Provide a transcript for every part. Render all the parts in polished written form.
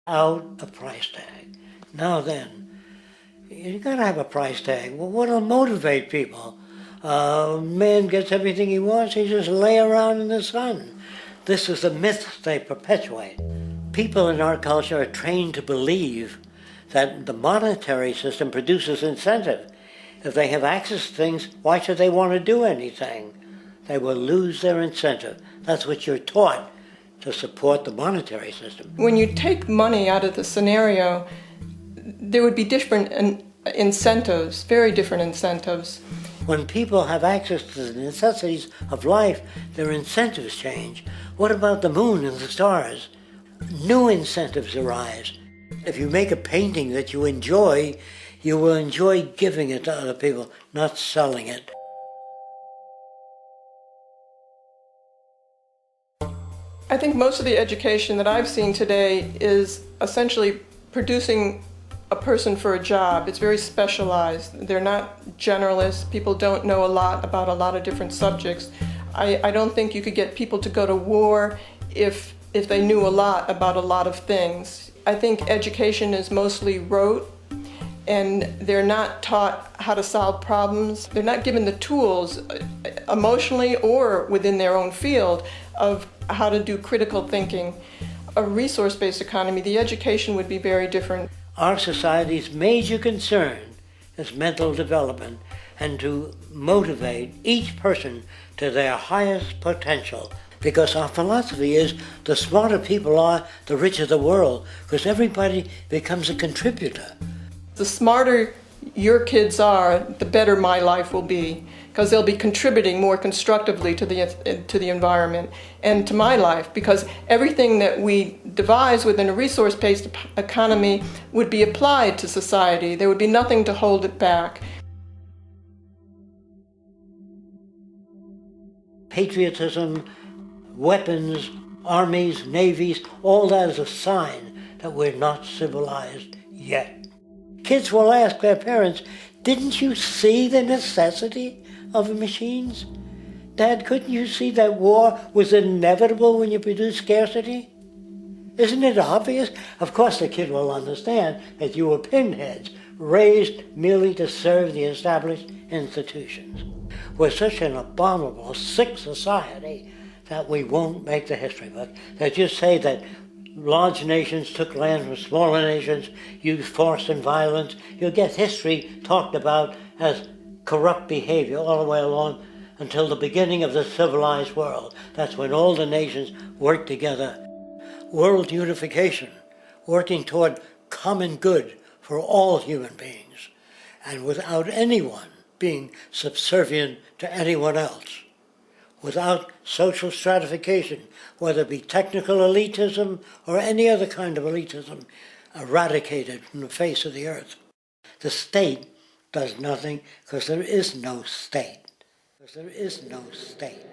out a price tag. Now then, you gotta have a price tag. Well, what'll motivate people? Man gets everything he wants, he just lay around in the sun. This is the myth they perpetuate. People in our culture are trained to believe that the monetary system produces incentive. If they have access to things, why should they want to do anything? They will lose their incentive. That's what you're taught to support the monetary system. When you take money out of the scenario, there would be different incentives, very different incentives. When people have access to the necessities of life, their incentives change. What about the moon and the stars? New incentives arise. If you make a painting that you enjoy, you will enjoy giving it to other people, not selling it. I think most of the education that I've seen today is essentially producing a person for a job. It's very specialized. They're not generalists. People don't know a lot about a lot of different subjects. I don't think you could get people to go to war if they knew a lot about a lot of things. I think education is mostly rote, and they're not taught how to solve problems. They're not given the tools emotionally or within their own field of how to do critical thinking. A resource-based economy, the education would be very different. Our society's major concern is mental development and to motivate each person to their highest potential. Because our philosophy is the smarter people are, the richer the world, because everybody becomes a contributor. The smarter your kids are, the better my life will be, because they'll be contributing more constructively to the environment and to my life, because everything that we devise within a resource-based economy would be applied to society. There would be nothing to hold it back. Patriotism, weapons, armies, navies, all that is a sign that we're not civilized yet. Kids will ask their parents, didn't you see the necessity of the machines? Dad, couldn't you see that war was inevitable when you produce scarcity? Isn't it obvious? Of course the kid will understand that you were pinheads, raised merely to serve the established institutions. We're such an abominable, sick society that we won't make the history book. They just say that large nations took land from smaller nations, used force and violence. You'll get history talked about as corrupt behavior all the way along until the beginning of the civilized world. That's when all the nations worked together. World unification, working toward common good for all human beings, and without anyone being subservient to anyone else. Without social stratification, whether it be technical elitism or any other kind of elitism, eradicated from the face of the earth. The state does nothing because there is no state. There is no state.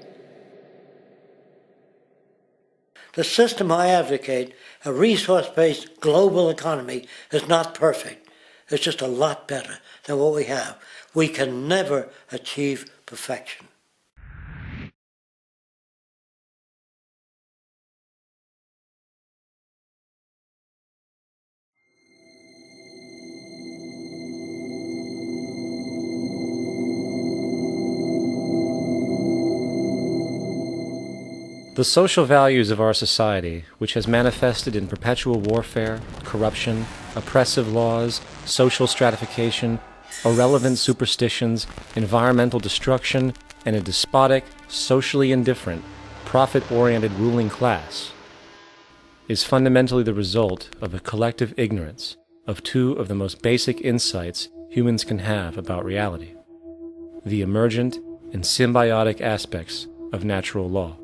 The system I advocate, a resource-based global economy, is not perfect. It's just a lot better than what we have. We can never achieve perfection. The social values of our society, which has manifested in perpetual warfare, corruption, oppressive laws, social stratification, irrelevant superstitions, environmental destruction, and a despotic, socially indifferent, profit-oriented ruling class, is fundamentally the result of a collective ignorance of two of the most basic insights humans can have about reality: the emergent and symbiotic aspects of natural law.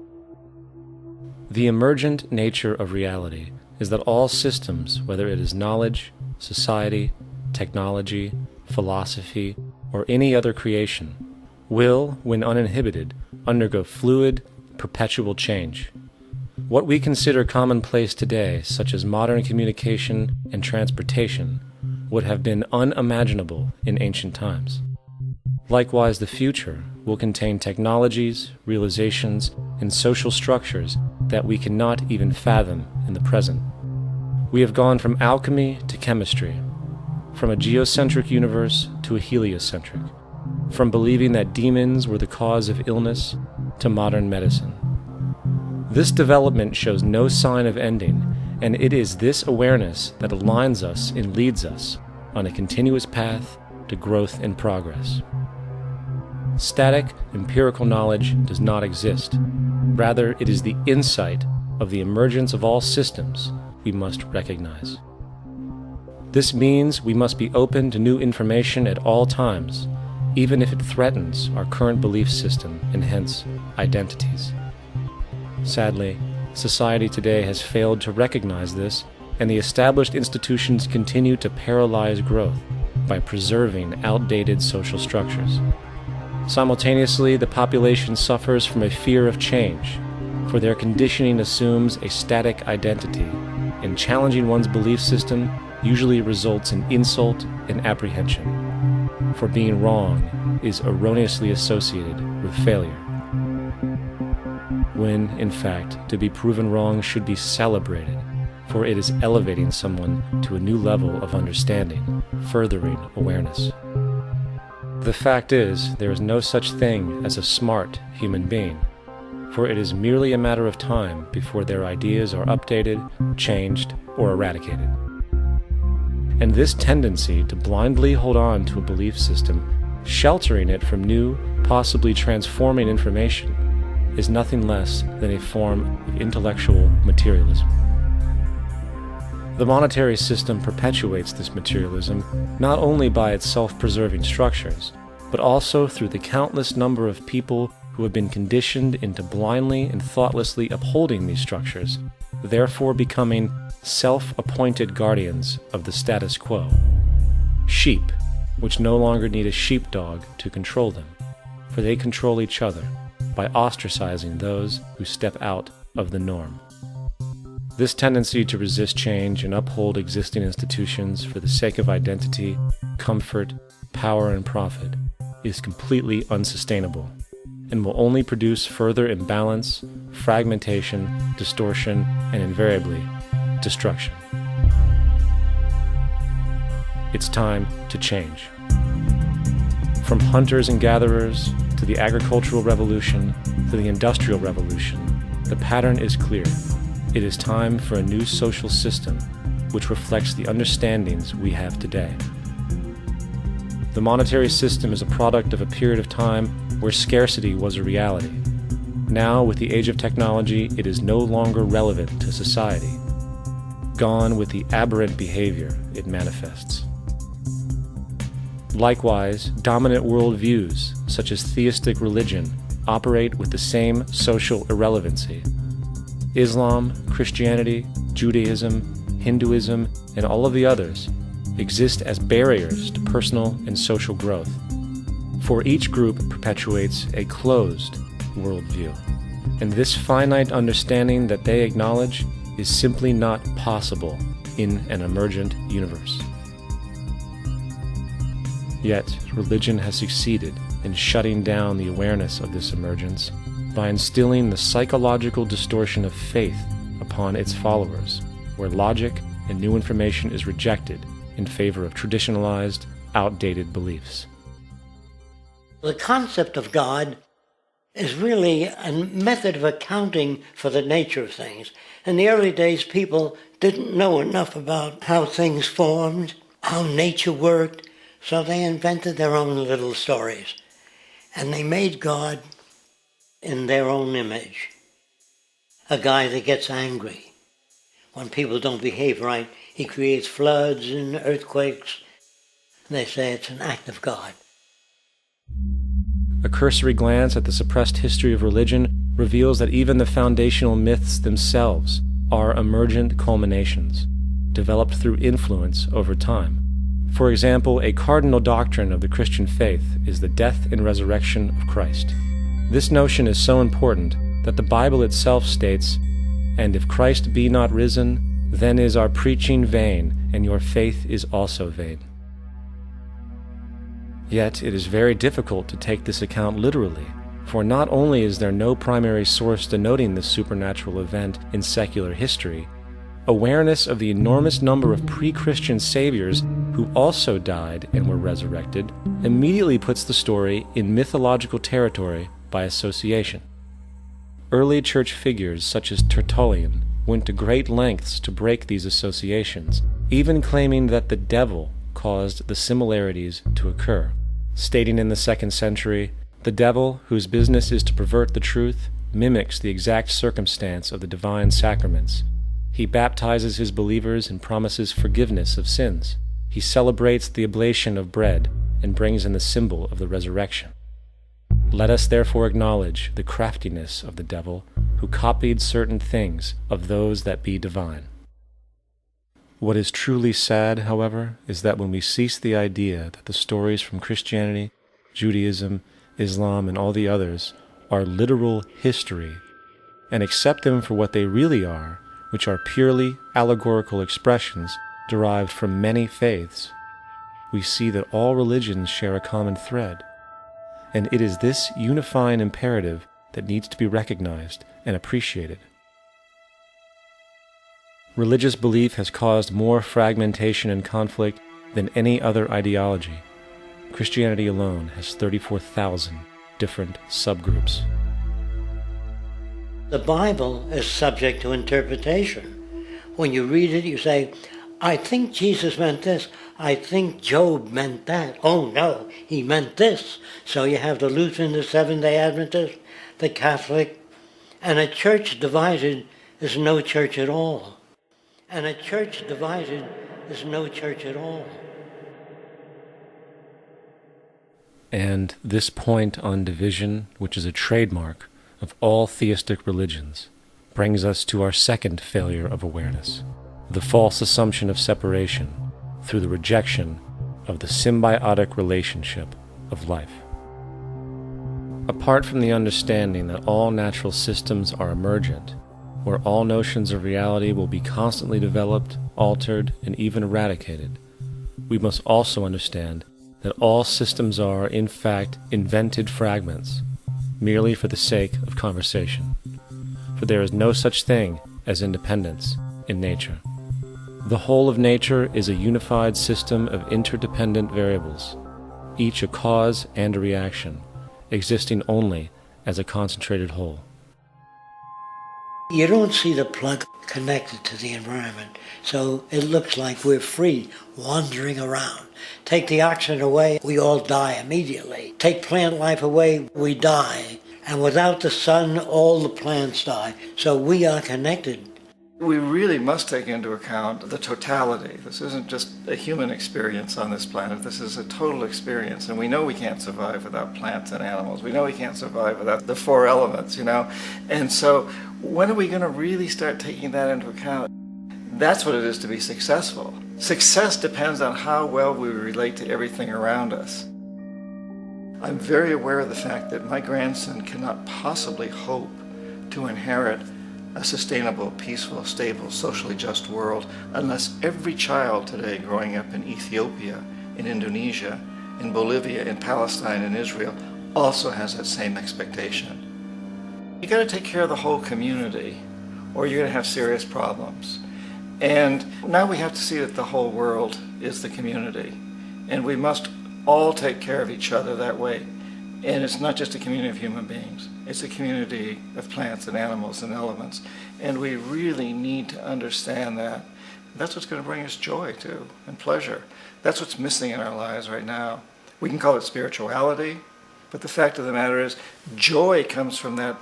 The emergent nature of reality is that all systems, whether it is knowledge, society, technology, philosophy, or any other creation, will, when uninhibited, undergo fluid, perpetual change. What we consider commonplace today, such as modern communication and transportation, would have been unimaginable in ancient times. Likewise, the future will contain technologies, realizations, and social structures that we cannot even fathom in the present. We have gone from alchemy to chemistry, from a geocentric universe to a heliocentric, from believing that demons were the cause of illness to modern medicine. This development shows no sign of ending, and it is this awareness that aligns us and leads us on a continuous path to growth and progress. Static, empirical knowledge does not exist. Rather, it is the insight of the emergence of all systems we must recognize. This means we must be open to new information at all times, even if it threatens our current belief system and hence identities. Sadly, society today has failed to recognize this, and the established institutions continue to paralyze growth by preserving outdated social structures. Simultaneously, the population suffers from a fear of change, for their conditioning assumes a static identity, and challenging one's belief system usually results in insult and apprehension, for being wrong is erroneously associated with failure, when, in fact, to be proven wrong should be celebrated, for it is elevating someone to a new level of understanding, furthering awareness. The fact is, there is no such thing as a smart human being, for it is merely a matter of time before their ideas are updated, changed, or eradicated. And this tendency to blindly hold on to a belief system, sheltering it from new, possibly transforming information, is nothing less than a form of intellectual materialism. The monetary system perpetuates this materialism not only by its self-preserving structures, but also through the countless number of people who have been conditioned into blindly and thoughtlessly upholding these structures, therefore becoming self-appointed guardians of the status quo. Sheep, which no longer need a sheepdog to control them, for they control each other by ostracizing those who step out of the norm. This tendency to resist change and uphold existing institutions for the sake of identity, comfort, power, and profit is completely unsustainable and will only produce further imbalance, fragmentation, distortion, and invariably, destruction. It's time to change. From hunters and gatherers to the agricultural revolution to the industrial revolution, the pattern is clear. It is time for a new social system which reflects the understandings we have today. The monetary system is a product of a period of time where scarcity was a reality. Now, with the age of technology, it is no longer relevant to society. Gone with the aberrant behavior it manifests. Likewise, dominant worldviews, such as theistic religion, operate with the same social irrelevancy. Islam, Christianity, Judaism, Hinduism, and all of the others exist as barriers to personal and social growth, for each group perpetuates a closed worldview, and this finite understanding that they acknowledge is simply not possible in an emergent universe. Yet, religion has succeeded in shutting down the awareness of this emergence by instilling the psychological distortion of faith upon its followers, where logic and new information is rejected in favor of traditionalized, outdated beliefs. The concept of God is really a method of accounting for the nature of things. In the early days, people didn't know enough about how things formed, how nature worked, so they invented their own little stories. And they made God in their own image. A guy that gets angry. When people don't behave right, he creates floods and earthquakes. And they say it's an act of God. A cursory glance at the suppressed history of religion reveals that even the foundational myths themselves are emergent culminations, developed through influence over time. For example, a cardinal doctrine of the Christian faith is the death and resurrection of Christ. This notion is so important that the Bible itself states, "And if Christ be not risen, then is our preaching vain, and your faith is also vain." Yet it is very difficult to take this account literally, for not only is there no primary source denoting this supernatural event in secular history, awareness of the enormous number of pre-Christian saviors who also died and were resurrected immediately puts the story in mythological territory by association. Early church figures such as Tertullian went to great lengths to break these associations, even claiming that the devil caused the similarities to occur, stating in the 2nd century, "The devil, whose business is to pervert the truth, mimics the exact circumstance of the divine sacraments. He baptizes his believers and promises forgiveness of sins. He celebrates the oblation of bread and brings in the symbol of the resurrection. Let us therefore acknowledge the craftiness of the devil, who copied certain things of those that be divine." What is truly sad, however, is that when we cease the idea that the stories from Christianity, Judaism, Islam, and all the others are literal history, and accept them for what they really are, which are purely allegorical expressions derived from many faiths, we see that all religions share a common thread, and it is this unifying imperative that needs to be recognized and appreciated. Religious belief has caused more fragmentation and conflict than any other ideology. Christianity alone has 34,000 different subgroups. The Bible is subject to interpretation. When you read it, you say, I think Jesus meant this. I think Job meant that. Oh no, he meant this. So you have the Lutheran, the Seventh-day Adventist, the Catholic, and a church divided is no church at all. And a church divided is no church at all. And this point on division, which is a trademark of all theistic religions, brings us to our second failure of awareness, the false assumption of separation through the rejection of the symbiotic relationship of life. Apart from the understanding that all natural systems are emergent, where all notions of reality will be constantly developed, altered, and even eradicated, we must also understand that all systems are, in fact, invented fragments, merely for the sake of conversation. For there is no such thing as independence in nature. The whole of nature is a unified system of interdependent variables, each a cause and a reaction, existing only as a concentrated whole. You don't see the plug connected to the environment, so it looks like we're free, wandering around. Take the oxygen away, we all die immediately. Take plant life away, we die. And without the sun, all the plants die. So we are connected. We really must take into account the totality. This isn't just a human experience on this planet. This is a total experience. And we know we can't survive without plants and animals. We know we can't survive without the four elements, And so when are we going to really start taking that into account? That's what it is to be successful. Success depends on how well we relate to everything around us. I'm very aware of the fact that my grandson cannot possibly hope to inherit a sustainable, peaceful, stable, socially just world unless every child today growing up in Ethiopia, in Indonesia, in Bolivia, in Palestine, in Israel also has that same expectation. You got to take care of the whole community or you're going to have serious problems. And now we have to see that the whole world is the community. And we must all take care of each other that way. And it's not just a community of human beings. It's a community of plants and animals and elements. And we really need to understand that. That's what's going to bring us joy, too, and pleasure. That's what's missing in our lives right now. We can call it spirituality, but the fact of the matter is joy comes from that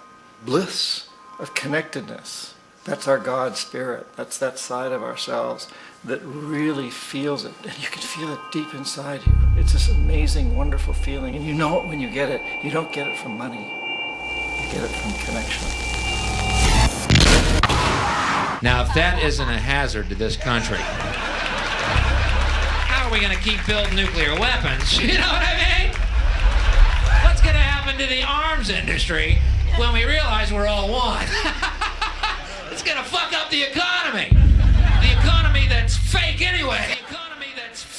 bliss of connectedness. That's our God spirit. That's that side of ourselves that really feels it. And you can feel it deep inside you. It's this amazing, wonderful feeling. And you know it when you get it. You don't get it from money. You get it from connection. Now, if that isn't a hazard to this country, how are we going to keep building nuclear weapons? You know what I mean? What's going to happen to the arms industry when we realize we're all one? It's going to fuck up the economy. The economy that's fake anyway.